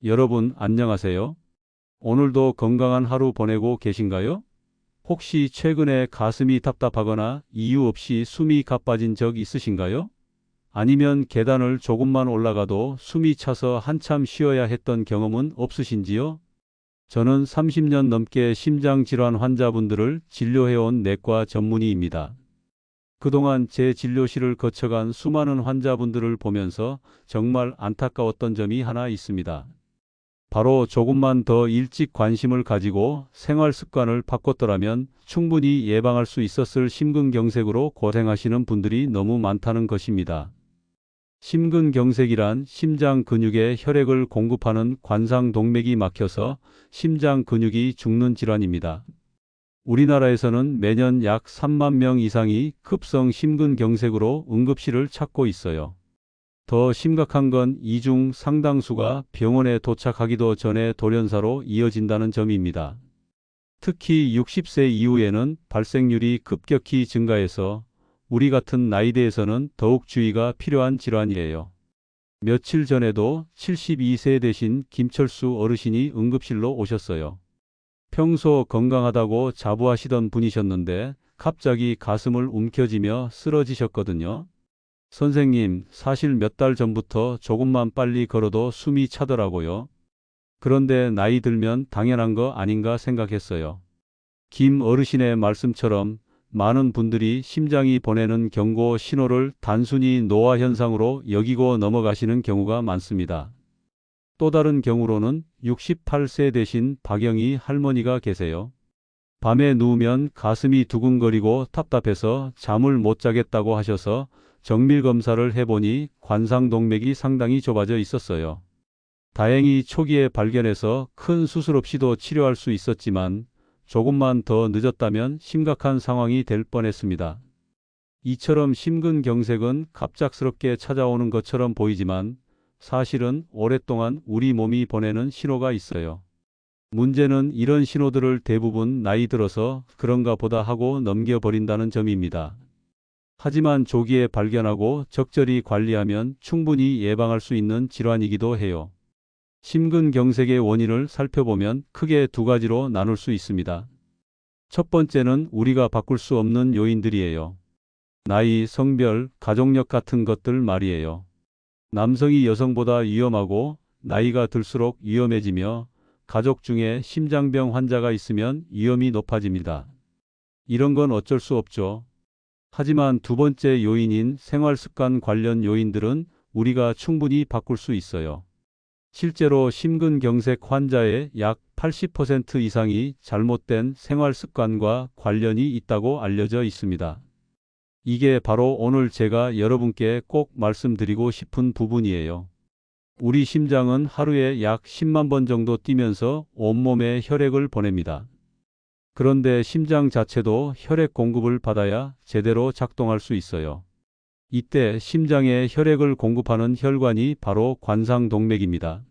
여러분 안녕하세요. 오늘도 건강한 하루 보내고 계신가요? 혹시 최근에 가슴이 답답하거나 이유 없이 숨이 가빠진 적 있으신가요? 아니면 계단을 조금만 올라가도 숨이 차서 한참 쉬어야 했던 경험은 없으신지요? 저는 30년 넘게 심장질환 환자분들을 진료해온 내과 전문의입니다. 그동안 제 진료실을 거쳐간 수많은 환자분들을 보면서 정말 안타까웠던 점이 하나 있습니다. 바로 조금만 더 일찍 관심을 가지고 생활 습관을 바꿨더라면 충분히 예방할 수 있었을 심근경색으로 고생하시는 분들이 너무 많다는 것입니다. 심근경색이란 심장 근육에 혈액을 공급하는 관상동맥이 막혀서 심장 근육이 죽는 질환입니다. 우리나라에서는 매년 약 3만 명 이상이 급성 심근경색으로 응급실을 찾고 있어요. 더 심각한 건 이 중 상당수가 병원에 도착하기도 전에 돌연사로 이어진다는 점입니다. 특히 60세 이후에는 발생률이 급격히 증가해서 우리 같은 나이대에서는 더욱 주의가 필요한 질환이에요. 며칠 전에도 72세 되신 김철수 어르신이 응급실로 오셨어요. 평소 건강하다고 자부하시던 분이셨는데 갑자기 가슴을 움켜쥐며 쓰러지셨거든요. 선생님, 사실 몇 달 전부터 조금만 빨리 걸어도 숨이 차더라고요. 그런데 나이 들면 당연한 거 아닌가 생각했어요. 김 어르신의 말씀처럼 많은 분들이 심장이 보내는 경고 신호를 단순히 노화 현상으로 여기고 넘어가시는 경우가 많습니다. 또 다른 경우로는 68세 되신 박영희 할머니가 계세요. 밤에 누우면 가슴이 두근거리고 답답해서 잠을 못 자겠다고 하셔서 정밀 검사를 해보니 관상동맥이 상당히 좁아져 있었어요. 다행히 초기에 발견해서 큰 수술 없이도 치료할 수 있었지만 조금만 더 늦었다면 심각한 상황이 될 뻔했습니다. 이처럼 심근경색은 갑작스럽게 찾아오는 것처럼 보이지만 사실은 오랫동안 우리 몸이 보내는 신호가 있어요. 문제는 이런 신호들을 대부분 나이 들어서 그런가 보다 하고 넘겨버린다는 점입니다. 하지만 조기에 발견하고 적절히 관리하면 충분히 예방할 수 있는 질환이기도 해요. 심근경색의 원인을 살펴보면 크게 두 가지로 나눌 수 있습니다. 첫 번째는 우리가 바꿀 수 없는 요인들이에요. 나이, 성별, 가족력 같은 것들 말이에요. 남성이 여성보다 위험하고 나이가 들수록 위험해지며 가족 중에 심장병 환자가 있으면 위험이 높아집니다. 이런 건 어쩔 수 없죠. 하지만 두 번째 요인인 생활습관 관련 요인들은 우리가 충분히 바꿀 수 있어요. 실제로 심근경색 환자의 약 80% 이상이 잘못된 생활습관과 관련이 있다고 알려져 있습니다. 이게 바로 오늘 제가 여러분께 꼭 말씀드리고 싶은 부분이에요. 우리 심장은 하루에 약 10만 번 정도 뛰면서 온몸에 혈액을 보냅니다. 그런데 심장 자체도 혈액 공급을 받아야 제대로 작동할 수 있어요. 이때 심장에 혈액을 공급하는 혈관이 바로 관상동맥입니다.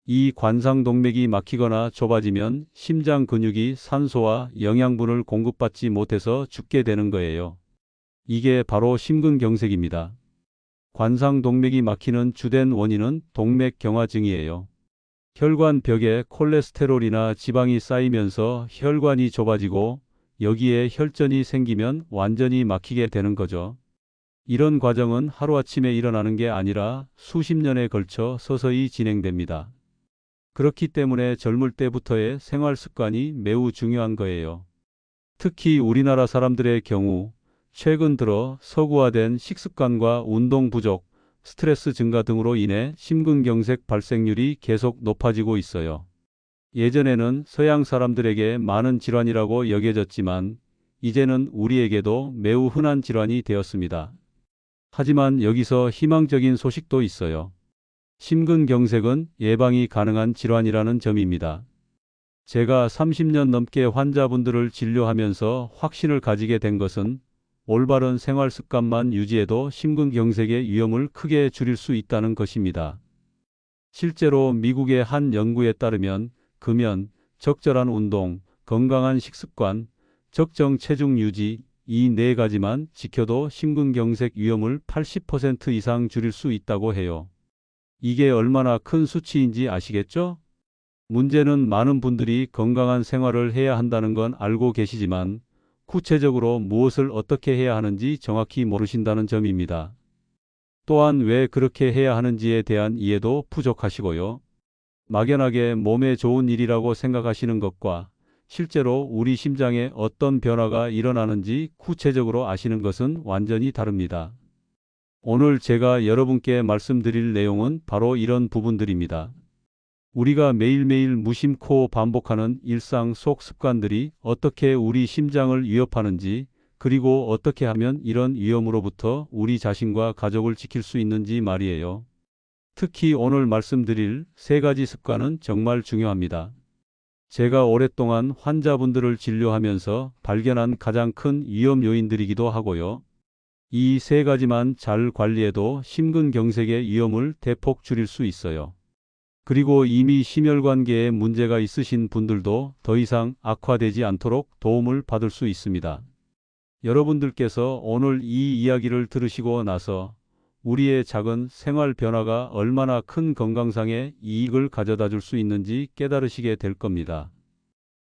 이 관상동맥이 막히거나 좁아지면 심장 근육이 산소와 영양분을 공급받지 못해서 죽게 되는 거예요. 이게 바로 심근경색입니다. 관상동맥이 막히는 주된 원인은 동맥경화증이에요. 혈관 벽에 콜레스테롤이나 지방이 쌓이면서 혈관이 좁아지고 여기에 혈전이 생기면 완전히 막히게 되는 거죠. 이런 과정은 하루아침에 일어나는 게 아니라 수십 년에 걸쳐 서서히 진행됩니다. 그렇기 때문에 젊을 때부터의 생활 습관이 매우 중요한 거예요. 특히 우리나라 사람들의 경우 최근 들어 서구화된 식습관과 운동 부족, 스트레스 증가 등으로 인해 심근경색 발생률이 계속 높아지고 있어요. 예전에는 서양 사람들에게 많은 질환이라고 여겨졌지만 이제는 우리에게도 매우 흔한 질환이 되었습니다. 하지만 여기서 희망적인 소식도 있어요. 심근경색은 예방이 가능한 질환이라는 점입니다. 제가 30년 넘게 환자분들을 진료하면서 확신을 가지게 된 것은 올바른 생활 습관만 유지해도 심근경색의 위험을 크게 줄일 수 있다는 것입니다. 실제로 미국의 한 연구에 따르면 금연, 적절한 운동, 건강한 식습관, 적정 체중 유지 이 네 가지만 지켜도 심근경색 위험을 80% 이상 줄일 수 있다고 해요. 이게 얼마나 큰 수치인지 아시겠죠? 문제는 많은 분들이 건강한 생활을 해야 한다는 건 알고 계시지만 구체적으로 무엇을 어떻게 해야 하는지 정확히 모르신다는 점입니다. 또한 왜 그렇게 해야 하는지에 대한 이해도 부족하시고요. 막연하게 몸에 좋은 일이라고 생각하시는 것과 실제로 우리 심장에 어떤 변화가 일어나는지 구체적으로 아시는 것은 완전히 다릅니다. 오늘 제가 여러분께 말씀드릴 내용은 바로 이런 부분들입니다. 우리가 매일매일 무심코 반복하는 일상 속 습관들이 어떻게 우리 심장을 위협하는지, 그리고 어떻게 하면 이런 위험으로부터 우리 자신과 가족을 지킬 수 있는지 말이에요. 특히 오늘 말씀드릴 세 가지 습관은 정말 중요합니다. 제가 오랫동안 환자분들을 진료하면서 발견한 가장 큰 위험 요인들이기도 하고요. 이 세 가지만 잘 관리해도 심근경색의 위험을 대폭 줄일 수 있어요. 그리고 이미 심혈관계에 문제가 있으신 분들도 더 이상 악화되지 않도록 도움을 받을 수 있습니다. 여러분들께서 오늘 이 이야기를 들으시고 나서 우리의 작은 생활 변화가 얼마나 큰 건강상의 이익을 가져다 줄 수 있는지 깨달으시게 될 겁니다.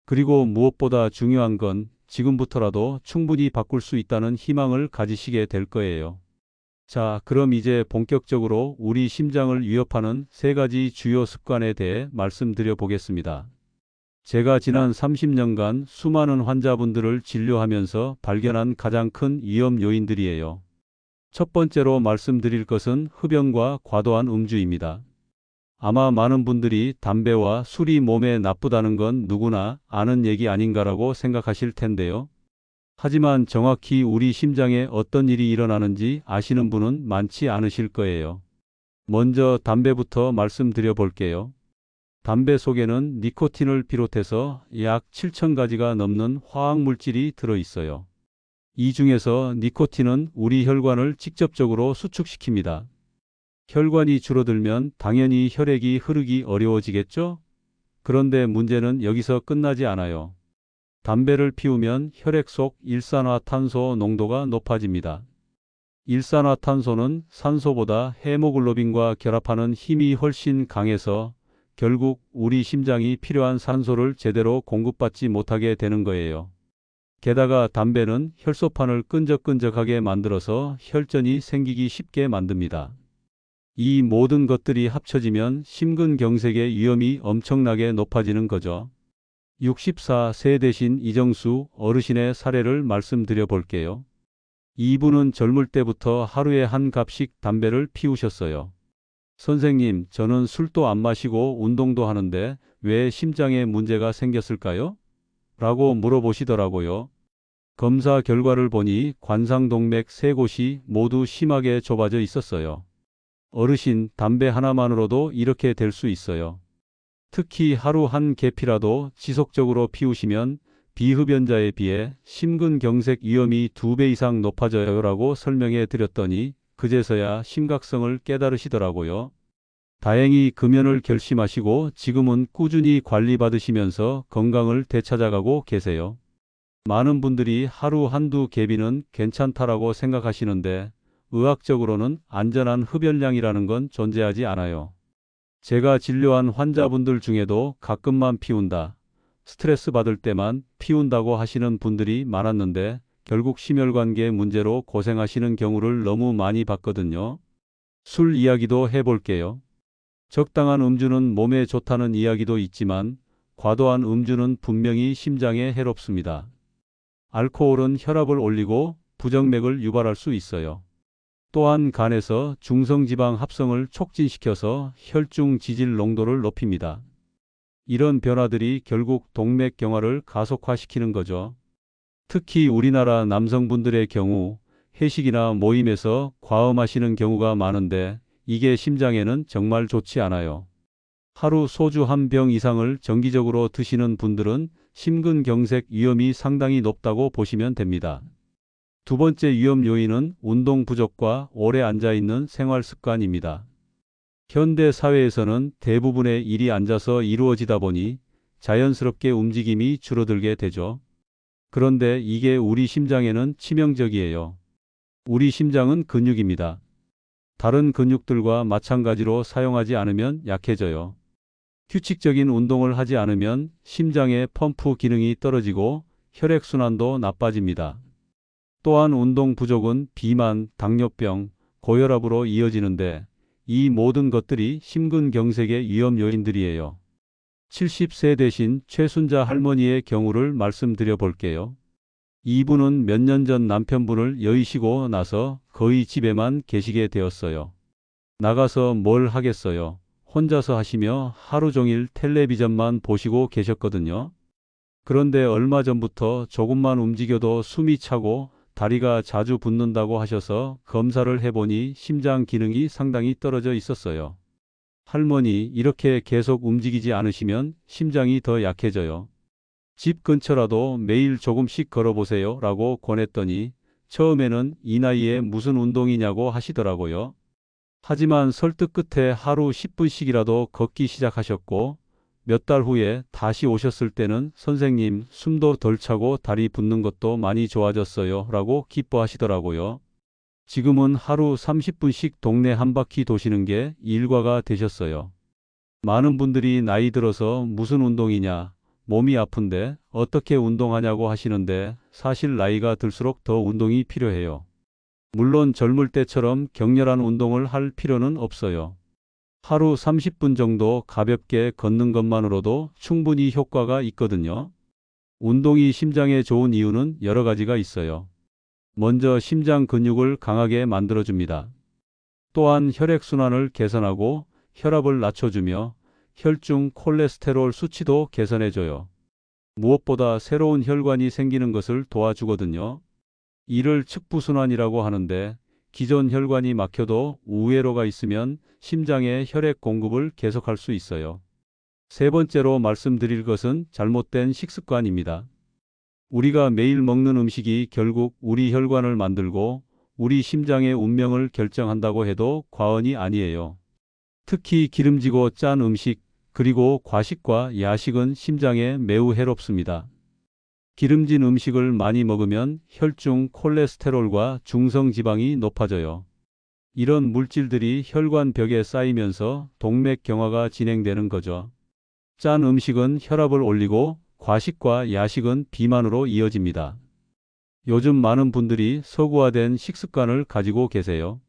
그리고 무엇보다 중요한 건 지금부터라도 충분히 바꿀 수 있다는 희망을 가지시게 될 거예요. 자, 그럼 이제 본격적으로 우리 심장을 위협하는 세 가지 주요 습관에 대해 말씀드려 보겠습니다. 제가 지난 30년간 수많은 환자분들을 진료하면서 발견한 가장 큰 위험 요인들이에요. 첫 번째로 말씀드릴 것은 흡연과 과도한 음주입니다. 아마 많은 분들이 담배와 술이 몸에 나쁘다는 건 누구나 아는 얘기 아닌가라고 생각하실 텐데요. 하지만 정확히 우리 심장에 어떤 일이 일어나는지 아시는 분은 많지 않으실 거예요. 먼저 담배부터 말씀드려 볼게요. 담배 속에는 니코틴을 비롯해서 약 7,000가지가 넘는 화학물질이 들어있어요. 이 중에서 니코틴은 우리 혈관을 직접적으로 수축시킵니다. 혈관이 줄어들면 당연히 혈액이 흐르기 어려워지겠죠? 그런데 문제는 여기서 끝나지 않아요. 담배를 피우면 혈액 속 일산화탄소 농도가 높아집니다. 일산화탄소는 산소보다 헤모글로빈과 결합하는 힘이 훨씬 강해서 결국 우리 심장이 필요한 산소를 제대로 공급받지 못하게 되는 거예요. 게다가 담배는 혈소판을 끈적끈적하게 만들어서 혈전이 생기기 쉽게 만듭니다. 이 모든 것들이 합쳐지면 심근경색의 위험이 엄청나게 높아지는 거죠. 64세 되신 이정수 어르신의 사례를 말씀드려 볼게요. 이분은 젊을 때부터 하루에 한 갑씩 담배를 피우셨어요. 선생님, 저는 술도 안 마시고 운동도 하는데 왜 심장에 문제가 생겼을까요? 라고 물어보시더라고요. 검사 결과를 보니 관상동맥 세 곳이 모두 심하게 좁아져 있었어요. 어르신, 담배 하나만으로도 이렇게 될 수 있어요. 특히 하루 한 개피라도 지속적으로 피우시면 비흡연자에 비해 심근경색 위험이 2배 이상 높아져요 라고 설명해 드렸더니 그제서야 심각성을 깨달으시더라고요. 다행히 금연을 결심하시고 지금은 꾸준히 관리받으시면서 건강을 되찾아가고 계세요. 많은 분들이 하루 한두 개비는 괜찮다라고 생각하시는데 의학적으로는 안전한 흡연량이라는 건 존재하지 않아요. 제가 진료한 환자분들 중에도 가끔만 피운다, 스트레스 받을 때만 피운다고 하시는 분들이 많았는데 결국 심혈관계 문제로 고생하시는 경우를 너무 많이 봤거든요. 술 이야기도 해볼게요. 적당한 음주는 몸에 좋다는 이야기도 있지만 과도한 음주는 분명히 심장에 해롭습니다. 알코올은 혈압을 올리고 부정맥을 유발할 수 있어요. 또한 간에서 중성지방 합성을 촉진시켜서 혈중 지질 농도를 높입니다. 이런 변화들이 결국 동맥경화를 가속화시키는 거죠. 특히 우리나라 남성분들의 경우 회식이나 모임에서 과음하시는 경우가 많은데 이게 심장에는 정말 좋지 않아요. 하루 소주 한 병 이상을 정기적으로 드시는 분들은 심근경색 위험이 상당히 높다고 보시면 됩니다. 두 번째 위험 요인은 운동 부족과 오래 앉아있는 생활 습관입니다. 현대 사회에서는 대부분의 일이 앉아서 이루어지다 보니 자연스럽게 움직임이 줄어들게 되죠. 그런데 이게 우리 심장에는 치명적이에요. 우리 심장은 근육입니다. 다른 근육들과 마찬가지로 사용하지 않으면 약해져요. 규칙적인 운동을 하지 않으면 심장의 펌프 기능이 떨어지고 혈액순환도 나빠집니다. 또한 운동 부족은 비만, 당뇨병, 고혈압으로 이어지는데 이 모든 것들이 심근경색의 위험 요인들이에요. 70세 되신 최순자 할머니의 경우를 말씀드려 볼게요. 이분은 몇 년 전 남편분을 여의시고 나서 거의 집에만 계시게 되었어요. 나가서 뭘 하겠어요. 혼자서 하시며 하루 종일 텔레비전만 보시고 계셨거든요. 그런데 얼마 전부터 조금만 움직여도 숨이 차고 다리가 자주 붓는다고 하셔서 검사를 해보니 심장 기능이 상당히 떨어져 있었어요. 할머니, 이렇게 계속 움직이지 않으시면 심장이 더 약해져요. 집 근처라도 매일 조금씩 걸어보세요 라고 권했더니 처음에는 이 나이에 무슨 운동이냐고 하시더라고요. 하지만 설득 끝에 하루 10분씩이라도 걷기 시작하셨고 몇 달 후에 다시 오셨을 때는 선생님, 숨도 덜 차고 다리 붓는 것도 많이 좋아졌어요 라고 기뻐하시더라고요. 지금은 하루 30분씩 동네 한 바퀴 도시는 게 일과가 되셨어요. 많은 분들이 나이 들어서 무슨 운동이냐, 몸이 아픈데 어떻게 운동하냐고 하시는데 사실 나이가 들수록 더 운동이 필요해요. 물론 젊을 때처럼 격렬한 운동을 할 필요는 없어요. 하루 30분 정도 가볍게 걷는 것만으로도 충분히 효과가 있거든요. 운동이 심장에 좋은 이유는 여러 가지가 있어요. 먼저 심장 근육을 강하게 만들어줍니다. 또한 혈액순환을 개선하고 혈압을 낮춰주며 혈중 콜레스테롤 수치도 개선해줘요. 무엇보다 새로운 혈관이 생기는 것을 도와주거든요. 이를 측부순환이라고 하는데 기존 혈관이 막혀도 우회로가 있으면 심장에 혈액 공급을 계속할 수 있어요. 세 번째로 말씀드릴 것은 잘못된 식습관입니다. 우리가 매일 먹는 음식이 결국 우리 혈관을 만들고 우리 심장의 운명을 결정한다고 해도 과언이 아니에요. 특히 기름지고 짠 음식, 그리고 과식과 야식은 심장에 매우 해롭습니다. 기름진 음식을 많이 먹으면 혈중 콜레스테롤과 중성지방이 높아져요. 이런 물질들이 혈관 벽에 쌓이면서 동맥경화가 진행되는 거죠. 짠 음식은 혈압을 올리고 과식과 야식은 비만으로 이어집니다. 요즘 많은 분들이 서구화된 식습관을 가지고 계세요.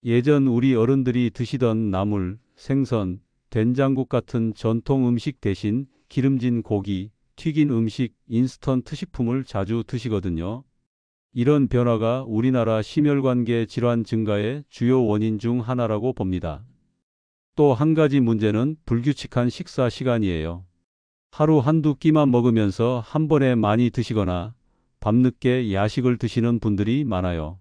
예전 우리 어른들이 드시던 나물, 생선, 된장국 같은 전통 음식 대신 기름진 고기, 튀긴 음식, 인스턴트 식품을 자주 드시거든요. 이런 변화가 우리나라 심혈관계 질환 증가의 주요 원인 중 하나라고 봅니다. 또 한 가지 문제는 불규칙한 식사 시간이에요. 하루 한두 끼만 먹으면서 한 번에 많이 드시거나 밤늦게 야식을 드시는 분들이 많아요.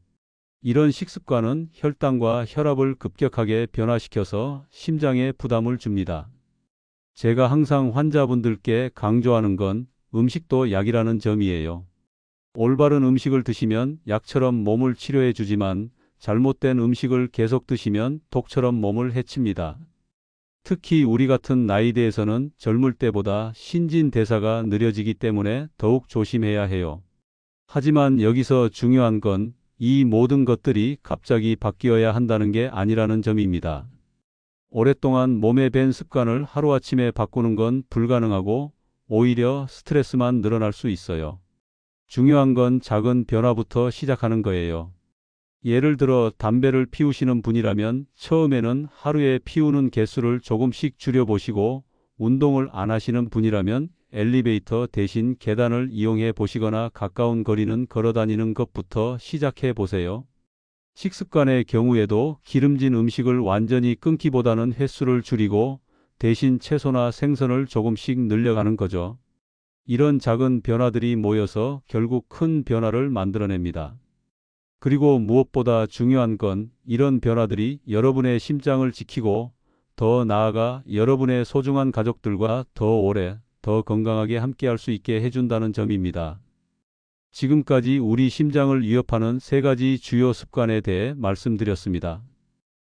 이런 식습관은 혈당과 혈압을 급격하게 변화시켜서 심장에 부담을 줍니다. 제가 항상 환자분들께 강조하는 건 음식도 약이라는 점이에요. 올바른 음식을 드시면 약처럼 몸을 치료해 주지만 잘못된 음식을 계속 드시면 독처럼 몸을 해칩니다. 특히 우리 같은 나이대에서는 젊을 때보다 신진대사가 느려지기 때문에 더욱 조심해야 해요. 하지만 여기서 중요한 건 이 모든 것들이 갑자기 바뀌어야 한다는 게 아니라는 점입니다. 오랫동안 몸에 밴 습관을 하루아침에 바꾸는 건 불가능하고 오히려 스트레스만 늘어날 수 있어요. 중요한 건 작은 변화부터 시작하는 거예요. 예를 들어 담배를 피우시는 분이라면 처음에는 하루에 피우는 개수를 조금씩 줄여보시고 운동을 안 하시는 분이라면 엘리베이터 대신 계단을 이용해 보시거나 가까운 거리는 걸어 다니는 것부터 시작해 보세요. 식습관의 경우에도 기름진 음식을 완전히 끊기보다는 횟수를 줄이고 대신 채소나 생선을 조금씩 늘려가는 거죠. 이런 작은 변화들이 모여서 결국 큰 변화를 만들어냅니다. 그리고 무엇보다 중요한 건 이런 변화들이 여러분의 심장을 지키고 더 나아가 여러분의 소중한 가족들과 더 오래, 더 건강하게 함께할 수 있게 해준다는 점입니다. 지금까지 우리 심장을 위협하는 세 가지 주요 습관에 대해 말씀드렸습니다.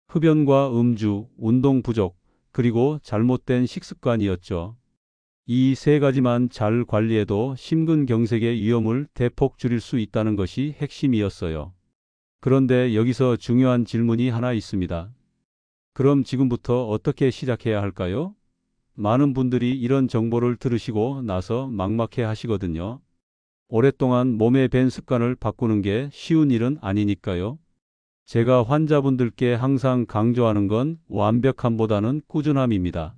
흡연과 음주, 운동 부족, 그리고 잘못된 식습관이었죠. 이 세 가지만 잘 관리해도 심근경색의 위험을 대폭 줄일 수 있다는 것이 핵심이었어요. 그런데 여기서 중요한 질문이 하나 있습니다. 그럼 지금부터 어떻게 시작해야 할까요? 많은 분들이 이런 정보를 들으시고 나서 막막해 하시거든요. 오랫동안 몸에 밴 습관을 바꾸는 게 쉬운 일은 아니니까요. 제가 환자분들께 항상 강조하는 건 완벽함보다는 꾸준함입니다.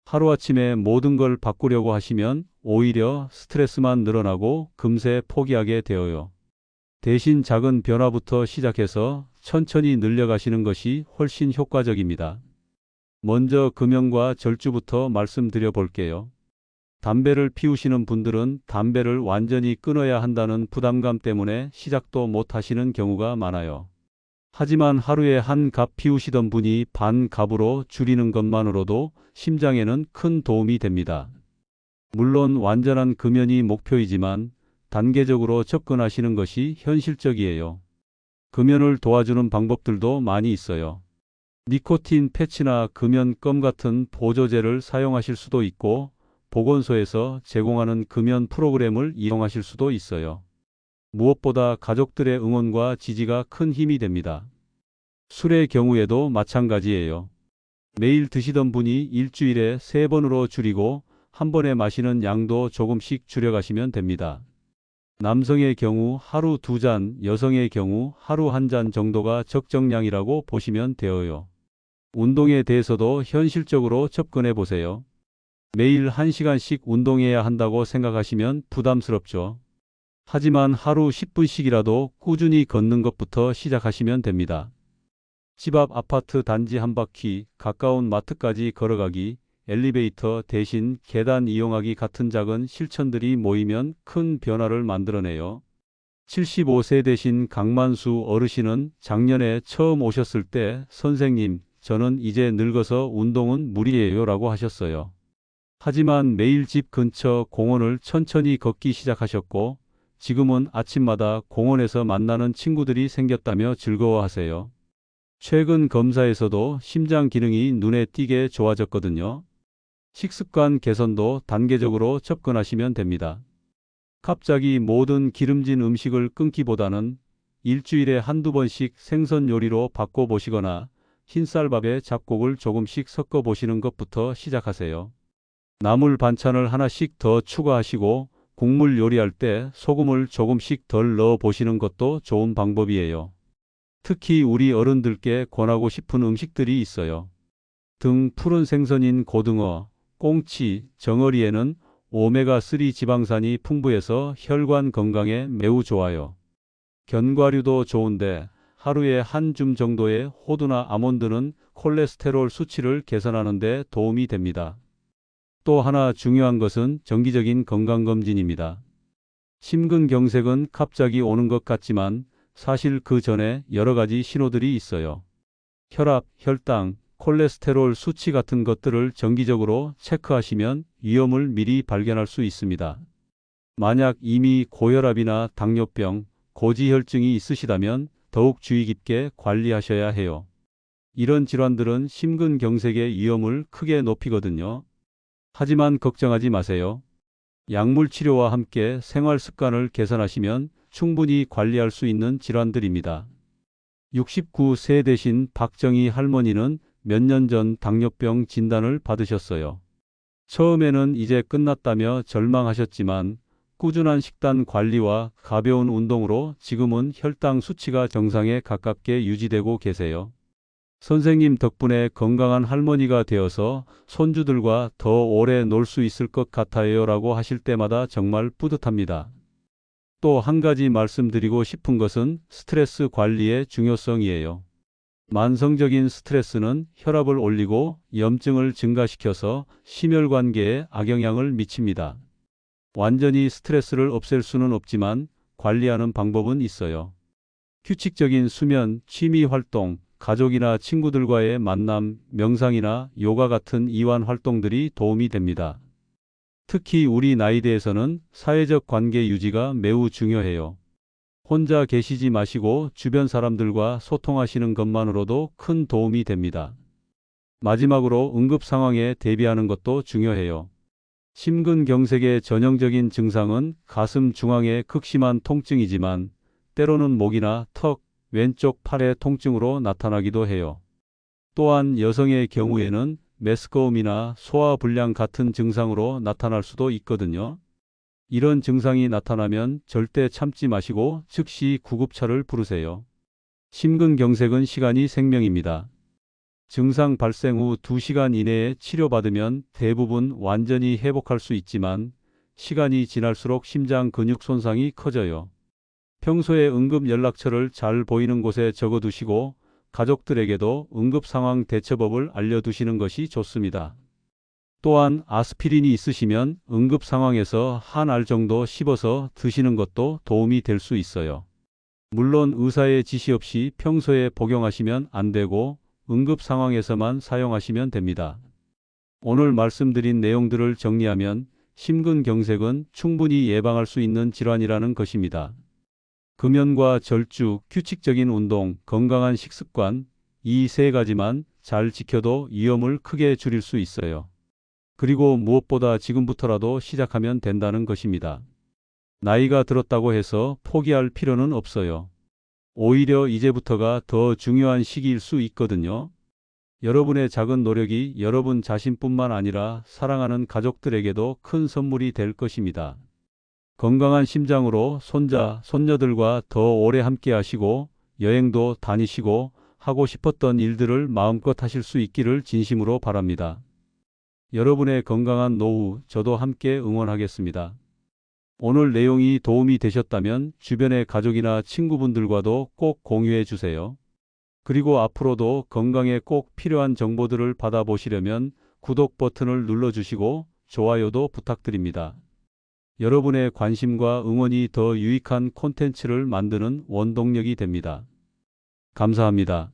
하루아침에 모든 걸 바꾸려고 하시면 오히려 스트레스만 늘어나고 금세 포기하게 되어요. 대신 작은 변화부터 시작해서 천천히 늘려가시는 것이 훨씬 효과적입니다. 먼저 금연과 절주부터 말씀드려 볼게요. 담배를 피우시는 분들은 담배를 완전히 끊어야 한다는 부담감 때문에 시작도 못 하시는 경우가 많아요. 하지만 하루에 한 갑 피우시던 분이 반 갑으로 줄이는 것만으로도 심장에는 큰 도움이 됩니다. 물론 완전한 금연이 목표이지만 단계적으로 접근하시는 것이 현실적이에요. 금연을 도와주는 방법들도 많이 있어요. 니코틴 패치나 금연껌 같은 보조제를 사용하실 수도 있고, 보건소에서 제공하는 금연 프로그램을 이용하실 수도 있어요. 무엇보다 가족들의 응원과 지지가 큰 힘이 됩니다. 술의 경우에도 마찬가지예요. 매일 드시던 분이 일주일에 3번으로 줄이고 한 번에 마시는 양도 조금씩 줄여가시면 됩니다. 남성의 경우 하루 2잔, 여성의 경우 하루 1잔 정도가 적정량이라고 보시면 되어요. 운동에 대해서도 현실적으로 접근해 보세요. 매일 1시간씩 운동해야 한다고 생각하시면 부담스럽죠. 하지만 하루 10분씩이라도 꾸준히 걷는 것부터 시작하시면 됩니다. 집 앞 아파트 단지 한 바퀴, 가까운 마트까지 걸어가기, 엘리베이터 대신 계단 이용하기 같은 작은 실천들이 모이면 큰 변화를 만들어내요. 75세 되신 강만수 어르신은 작년에 처음 오셨을 때 선생님, 저는 이제 늙어서 운동은 무리예요 라고 하셨어요. 하지만 매일 집 근처 공원을 천천히 걷기 시작하셨고, 지금은 아침마다 공원에서 만나는 친구들이 생겼다며 즐거워하세요. 최근 검사에서도 심장 기능이 눈에 띄게 좋아졌거든요. 식습관 개선도 단계적으로 접근하시면 됩니다. 갑자기 모든 기름진 음식을 끊기보다는 일주일에 한두 번씩 생선 요리로 바꿔보시거나 흰쌀밥에 잡곡을 조금씩 섞어 보시는 것부터 시작하세요. 나물 반찬을 하나씩 더 추가하시고 국물 요리할 때 소금을 조금씩 덜 넣어 보시는 것도 좋은 방법이에요. 특히 우리 어른들께 권하고 싶은 음식들이 있어요. 등 푸른 생선인 고등어, 꽁치, 정어리에는 오메가3 지방산이 풍부해서 혈관 건강에 매우 좋아요. 견과류도 좋은데 하루에 한 줌 정도의 호두나 아몬드는 콜레스테롤 수치를 개선하는 데 도움이 됩니다. 또 하나 중요한 것은 정기적인 건강검진입니다. 심근경색은 갑자기 오는 것 같지만 사실 그 전에 여러 가지 신호들이 있어요. 혈압, 혈당, 콜레스테롤 수치 같은 것들을 정기적으로 체크하시면 위험을 미리 발견할 수 있습니다. 만약 이미 고혈압이나 당뇨병, 고지혈증이 있으시다면 더욱 주의 깊게 관리하셔야 해요. 이런 질환들은 심근경색의 위험을 크게 높이거든요. 하지만 걱정하지 마세요. 약물 치료와 함께 생활 습관을 개선하시면 충분히 관리할 수 있는 질환들입니다. 69세 되신 박정희 할머니는 몇 년 전 당뇨병 진단을 받으셨어요. 처음에는 이제 끝났다며 절망하셨지만 꾸준한 식단 관리와 가벼운 운동으로 지금은 혈당 수치가 정상에 가깝게 유지되고 계세요. 선생님 덕분에 건강한 할머니가 되어서 손주들과 더 오래 놀 수 있을 것 같아요 라고 하실 때마다 정말 뿌듯합니다. 또 한 가지 말씀드리고 싶은 것은 스트레스 관리의 중요성이에요. 만성적인 스트레스는 혈압을 올리고 염증을 증가시켜서 심혈관계에 악영향을 미칩니다. 완전히 스트레스를 없앨 수는 없지만 관리하는 방법은 있어요. 규칙적인 수면, 취미 활동, 가족이나 친구들과의 만남, 명상이나 요가 같은 이완 활동들이 도움이 됩니다. 특히 우리 나이대에서는 사회적 관계 유지가 매우 중요해요. 혼자 계시지 마시고 주변 사람들과 소통하시는 것만으로도 큰 도움이 됩니다. 마지막으로 응급 상황에 대비하는 것도 중요해요. 심근경색의 전형적인 증상은 가슴 중앙의 극심한 통증이지만 때로는 목이나 턱, 왼쪽 팔의 통증으로 나타나기도 해요. 또한 여성의 경우에는 메스꺼움이나 소화불량 같은 증상으로 나타날 수도 있거든요. 이런 증상이 나타나면 절대 참지 마시고 즉시 구급차를 부르세요. 심근경색은 시간이 생명입니다. 증상 발생 후 2시간 이내에 치료받으면 대부분 완전히 회복할 수 있지만 시간이 지날수록 심장 근육 손상이 커져요. 평소에 응급 연락처를 잘 보이는 곳에 적어두시고 가족들에게도 응급 상황 대처법을 알려두시는 것이 좋습니다. 또한 아스피린이 있으시면 응급 상황에서 한 알 정도 씹어서 드시는 것도 도움이 될 수 있어요. 물론 의사의 지시 없이 평소에 복용하시면 안 되고 응급 상황에서만 사용하시면 됩니다. 오늘 말씀드린 내용들을 정리하면 심근경색은 충분히 예방할 수 있는 질환이라는 것입니다. 금연과 절주, 규칙적인 운동, 건강한 식습관, 이 세 가지만 잘 지켜도 위험을 크게 줄일 수 있어요. 그리고 무엇보다 지금부터라도 시작하면 된다는 것입니다. 나이가 들었다고 해서 포기할 필요는 없어요. 오히려 이제부터가 더 중요한 시기일 수 있거든요. 여러분의 작은 노력이 여러분 자신뿐만 아니라 사랑하는 가족들에게도 큰 선물이 될 것입니다. 건강한 심장으로 손자, 손녀들과 더 오래 함께 하시고 여행도 다니시고 하고 싶었던 일들을 마음껏 하실 수 있기를 진심으로 바랍니다. 여러분의 건강한 노후 저도 함께 응원하겠습니다. 오늘 내용이 도움이 되셨다면 주변의 가족이나 친구분들과도 꼭 공유해 주세요. 그리고 앞으로도 건강에 꼭 필요한 정보들을 받아보시려면 구독 버튼을 눌러주시고 좋아요도 부탁드립니다. 여러분의 관심과 응원이 더 유익한 콘텐츠를 만드는 원동력이 됩니다. 감사합니다.